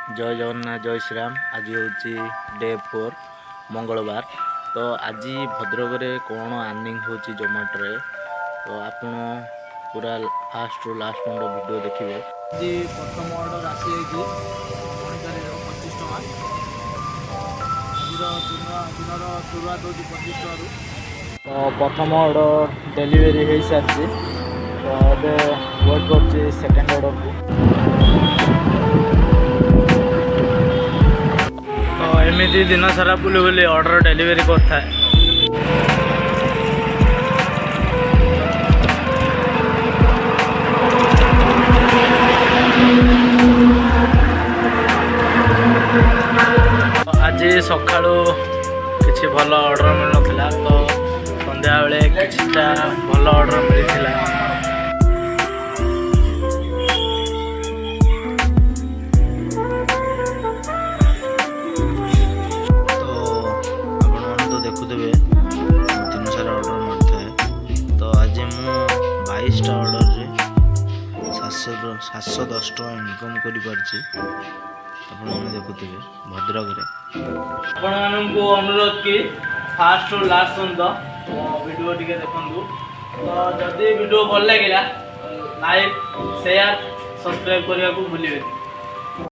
जय जगन्नाथ जय श्रीराम। आज हूँ डे 4 मंगलवार। तो आज भद्रक रे कौन अर्निंग होची जोमेटो रे तो आपण पूरा फास्ट रु लास्ट पर्यंत वीडियो देखिए। आज प्रथम ऑर्डर आसी है मणिकारी 25 टका। आज दिन शुरुआत हो 25 टकर। तो प्रथम ऑर्डर डेलीवरी हो सारी। तो अबे वेट कर सेकेंड ऑर्डर को। तो एमती दिन सारा बुले बुले ऑर्डर डेलीवरी करता है। आज सका किसी भल ऑर्डर मिल ना तो संध्या बेले किछिटा भल ऑर्डर मिलता। देखुवे दिन सारा ऑर्डर मारता है। तो आज मु 22 ऑर्डर रे 710 टका इनकम कर देखुवे भद्रक रे। आपण को अनुरोध कि फास्ट और लास्ट पर्यंत वीडियो टिके देखंतु। तो जदि वीडियो भल लगिला लाइक शेयर सब्सक्राइब करने को भूलिए।